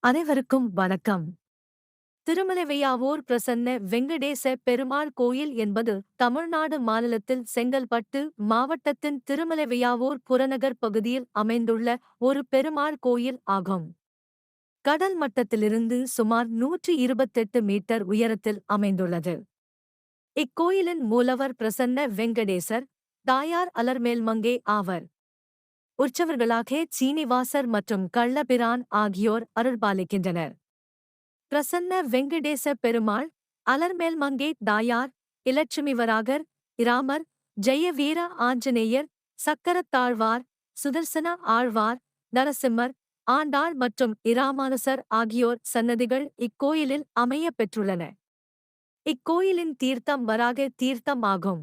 அனைவருக்கும் வணக்கம். திருமலைவையாவூர் பிரசன்ன வெங்கடேச பெருமாள் கோயில் என்பது தமிழ்நாடு மாநிலத்தில் செங்கல்பட்டு மாவட்டத்தின் திருமலைவையாவூர் புறநகர் பகுதியில் அமைந்துள்ள ஒரு பெருமாள் கோயில் ஆகும். கடல் மட்டத்திலிருந்து சுமார் 128 மீட்டர் உயரத்தில் அமைந்துள்ளது. இக்கோயிலின் மூலவர் பிரசன்ன வெங்கடேசர், தாயார் அலர்மேல்மங்கை ஆவர். உற்சவர்களாக சீனிவாசர் மற்றும் கள்ளபிரான் ஆகியோர் அருள்பாலிக்கின்றனர். பிரசன்ன வெங்கடேச பெருமாள், அலர்மேல்மங்கை தாயார், இலட்சுமிவராகர், இராமர், ஜெயவீர ஆஞ்சநேயர், சக்கரத்தாழ்வார், சுதர்சன ஆழ்வார், நரசிம்மர், ஆண்டாள் மற்றும் இராமானுசர் ஆகியோர் சன்னதிகள் இக்கோயிலில் அமையப் பெற்றுள்ளன. இக்கோயிலின் தீர்த்தம் வராக தீர்த்தம் ஆகும்.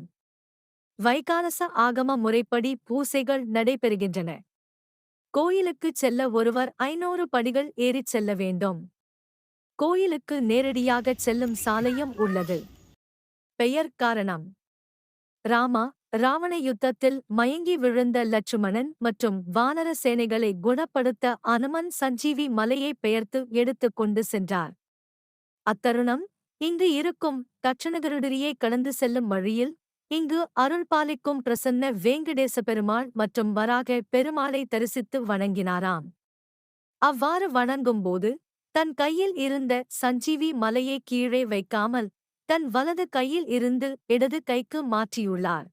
வைகானச ஆகம முறைப்படி பூசைகள் நடைபெறுகின்றன. கோயிலுக்குச் செல்ல ஒருவர் 500 படிகள் ஏறிச் செல்ல வேண்டும். கோயிலுக்கு நேரடியாகச் செல்லும் சாலையும் உள்ளது. பெயர் காரணம்: ராவண யுத்தத்தில் மயங்கி விழுந்த லட்சுமணன் மற்றும் வானர சேனைகளை குணப்படுத்த அனுமன் சஞ்சீவி மலையை பெயர்த்து எடுத்துக் கொண்டு சென்றார். அத்தருணம் இங்கு இருக்கும் தட்சணகருடரியை கடந்து செல்லும் வழியில் இங்கு அருள்பாலிக்கும் பிரசன்ன வேங்கடேச பெருமாள் மற்றும் வராக பெருமாளை தரிசித்து வணங்கினாராம். அவ்வாறு வணங்கும்போது தன் கையில் இருந்த சஞ்சீவி மலையை கீழே வைக்காமல் தன் வலது கையில் இருந்து இடது கைக்கு மாற்றியுள்ளார்.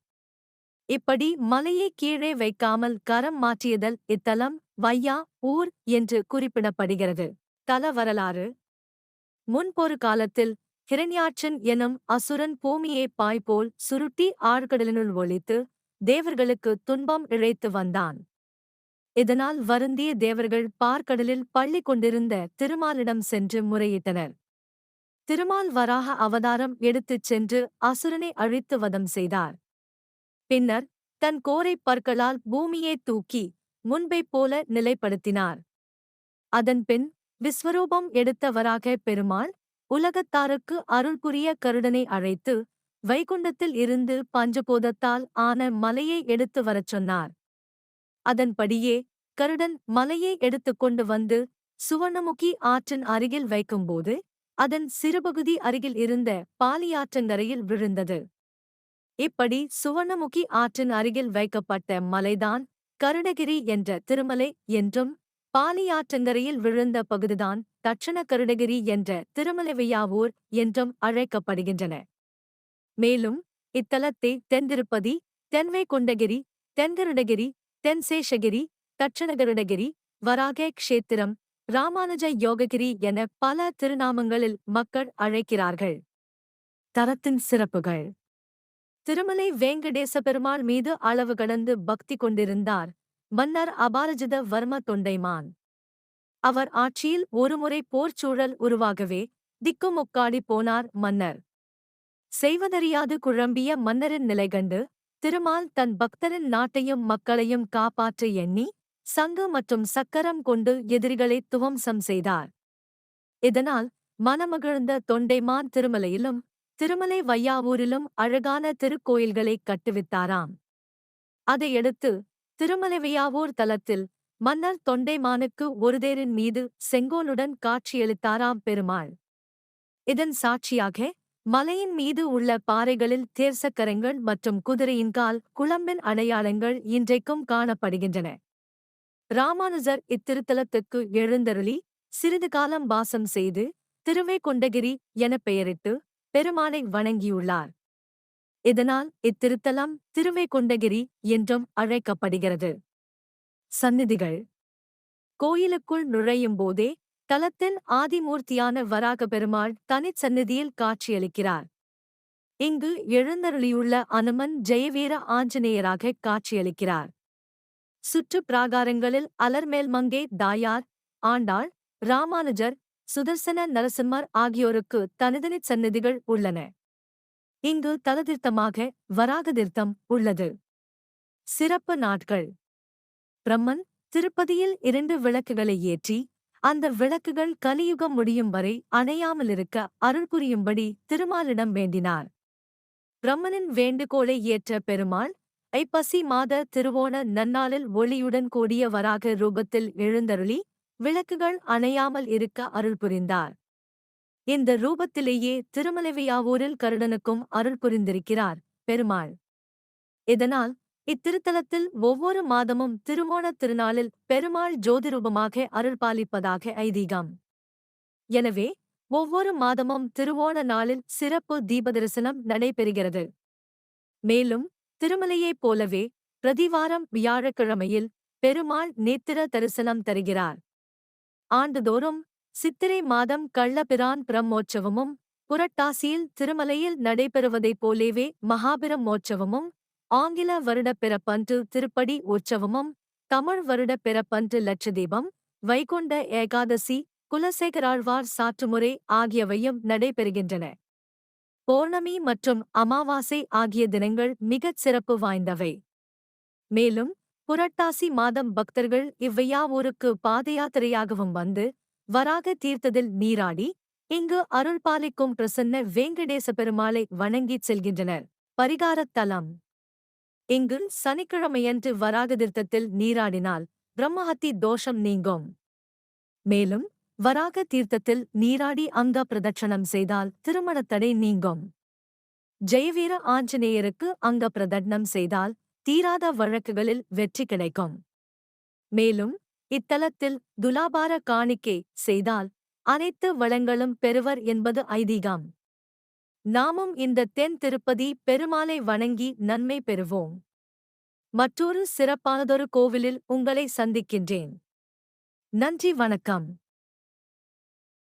இப்படி மலையை கீழே வைக்காமல் கரம் மாற்றியதல் இத்தலம் வையா ஊர் என்று குறிப்பிடப்படுகிறது. தல வரலாறு: முன்பொரு காலத்தில் ஹிரண்யாட்சன் எனும் அசுரன் பூமியை பாய் போல் சுருட்டி ஆழ்கடலினுள் ஒளித்து தேவர்களுக்கு துன்பம் இழைத்து வந்தான். இதனால் வருந்திய தேவர்கள் பார்க்கடலில் பள்ளி கொண்டிருந்த திருமாலிடம் சென்று முறையிட்டனர். திருமால் வராக அவதாரம் எடுத்துச் சென்று அசுரனை அழித்து வதம் செய்தார். பின்னர் தன் கோரைப் பற்களால் பூமியை தூக்கி முன்பைப் போல நிலைப்படுத்தினார். அதன்பின் விஸ்வரூபம் எடுத்த வராக பெருமாள் உலகத்தாருக்கு அருள் புரிய கருடனை அழைத்து வைகுண்டத்தில் இருந்து பஞ்சபூதத்தால் ஆன மலையை எடுத்து வரச் சொன்னார். அதன்படியே கருடன் மலையை எடுத்துக்கொண்டு வந்து சுவர்ணமுகி ஆற்றின் அருகில் வைக்கும்போது அதன் சிறுபகுதி அருகில் இருந்த பாலியாற்றங்கரையில் விழுந்தது. இப்படி சுவர்ணமுகி ஆற்றின் அருகில் வைக்கப்பட்ட மலைதான் கருடகிரி என்ற திருமலை என்றும், பாலியாற்றங்கரையில் விழுந்த பகுதிதான் தட்சண கருடகிரி என்ற திருமலைவையாவூர் என்றும் அழைக்கப்படுகின்றன. மேலும் இத்தலத்தை தென்திருப்பதி, தென்வைகுண்டகிரி, தென்கருடகிரி, தென்சேஷகிரி, தட்சணகருடகிரி, வராக க்ஷேத்திரம், ராமானுஜ யோககிரி என பல திருநாமங்களில் மக்கள் அழைக்கிறார்கள். தலத்தின் சிறப்புகள்: திருமலை வேங்கடேச பெருமாள் மீது அளவு கடந்து பக்தி கொண்டிருந்தார் மன்னர் அபாரஜித வர்ம தொண்டைமான். அவர் ஆட்சியில் ஒருமுறை போர்ச்சூழல் உருவாகவே திக்குமுக்காடி போனார் மன்னர். செய்வதறியாது குழம்பிய மன்னரின் நிலை கண்டு திருமால் தன் பக்தரின் நாட்டையும் மக்களையும் காப்பாற்ற எண்ணி சங்கு மற்றும் சக்கரம் கொண்டு எதிரிகளை துவம்சம் செய்தார். இதனால் மனமகிழ்ந்த தொண்டைமான் திருமலையிலும் திருமலை வையாவூரிலும் அழகான திருக்கோயில்களைக் கட்டுவித்தாராம். அதையடுத்து திருமலைவையாவூர் தலத்தில் மன்னர் தொண்டைமானுக்கு ஒரு தேரின் மீது செங்கோலுடன் காட்சியளித்தாராம் பெருமாள். இதன் சாட்சியாக மலையின் மீது உள்ள பாறைகளில் தேர்சக்கரங்கள் மற்றும் குதிரையின் கால் குளம்பின் அடையாளங்கள் இன்றைக்கும் காணப்படுகின்றன. ராமானுஜர் இத்திருத்தலத்துக்கு எழுந்தருளி சிறிது காலம் வாசம் செய்து திருவைகுண்டகிரி எனப் பெயரிட்டு பெருமாளை வணங்கியுள்ளார். இதனால் இத்திருத்தலம் திருவைகுண்டகிரி என்றும் அழைக்கப்படுகிறது. சந்நிதிகள்: கோயிலுக்குள் நுழையும் போதே தலத்தின் ஆதிமூர்த்தியான வராக பெருமாள் தனிச் சந்நிதியில் காட்சியளிக்கிறார். இங்கு எழுந்தருளியுள்ள அனுமன் ஜெயவீர ஆஞ்சநேயராக காட்சியளிக்கிறார். சுற்று பிராகாரங்களில் அலர்மேல்மங்கை தாயார், ஆண்டாள், ராமானுஜர், சுதர்சன நரசிம்மர் ஆகியோருக்கு தனித்தனிச் சந்நிதிகள் உள்ளன. இங்கு தலதீர்த்தமாக வராகதீர்த்தம் உள்ளது. சிறப்பு நாட்கள்: பிரம்மன் திருப்பதியில் 2 விளக்குகளை ஏற்றி அந்த விளக்குகள் கலியுகம் முடியும் வரை அணையாமலிருக்க அருள் புரியும்படி திருமாலிடம் வேண்டினார். பிரம்மனின் வேண்டுகோளை ஏற்ற பெருமாள் ஐப்பசி மாத திருவோண நன்னாளில் ஒளியுடன் கூடிய வராக ரூபத்தில் எழுந்தருளி விளக்குகள் அணையாமல் இருக்க அருள் புரிந்தார். இந்த ரூபத்திலேயே திருமலைவையாவூரில் கருடனுக்கும் அருள் புரிந்திருக்கிறார் பெருமாள். இதனால் இத்திருத்தலத்தில் ஒவ்வொரு மாதமும் திருவோணத் திருநாளில் பெருமாள் ஜோதிரூபமாக அருள்பாலிப்பதாக ஐதீகம். எனவே ஒவ்வொரு மாதமும் திருவோண நாளில் சிறப்பு தீபதரிசனம் நடைபெறுகிறது. மேலும் திருமலையைப் போலவே பிரதிவாரம் வியாழக்கிழமையில் பெருமாள் நேத்திர தரிசனம் தருகிறார். ஆண்டுதோறும் சித்திரை மாதம் கள்ளபிரான் பிரம்மோற்சவமும் புரட்டாசியில் திருமலையில் நடைபெறுவதைப் போலவே மகாபிரம்மோற்சவமும், ஆங்கில வருடப் பிறப்பன்று திருப்படி உற்சவமும், தமிழ் வருடப் பிறப்பன்று லட்சதீபம், வைகுண்ட ஏகாதசி, குலசேகராழ்வார் சாற்றுமுறை ஆகியவையும் நடைபெறுகின்றன. பௌர்ணமி மற்றும் அமாவாசை ஆகிய தினங்கள் மிகச் சிறப்பு வாய்ந்தவை. மேலும் புரட்டாசி மாதம் பக்தர்கள் இவ்வையாவூருக்கு பாதயாத்திரையாகவும் வந்து வராக தீர்த்தத்தில் நீராடி இங்கு அருள்பாலிக்கும் பிரசன்ன வேங்கடேச பெருமாளை வணங்கிச் செல்கின்றனர். பரிகாரத் தலம். இங்கு சனிக்கிழமையன்று வராக தீர்த்தத்தில் நீராடினால் பிரம்மஹத்தி தோஷம் நீங்கும். மேலும் வராக தீர்த்தத்தில் நீராடி அங்க பிரதட்சணம் செய்தால் திருமணத் தடை நீங்கும். ஜெயவீர ஆஞ்சநேயருக்கு அங்க பிரதட்சணம் செய்தால் தீராத வழக்குகளில் வெற்றி கிடைக்கும். மேலும் இத்தலத்தில் துலாபார காணிக்கை செய்தால் அனைத்து வளங்களும் பெறுவர் என்பது ஐதீகம். நாமும் இந்த தென் திருப்பதி பெருமாளை வணங்கி நன்மை பெறுவோம். மற்றொரு சிறப்பானதொரு கோவிலில் உங்களை சந்திக்கின்றேன். நன்றி, வணக்கம்.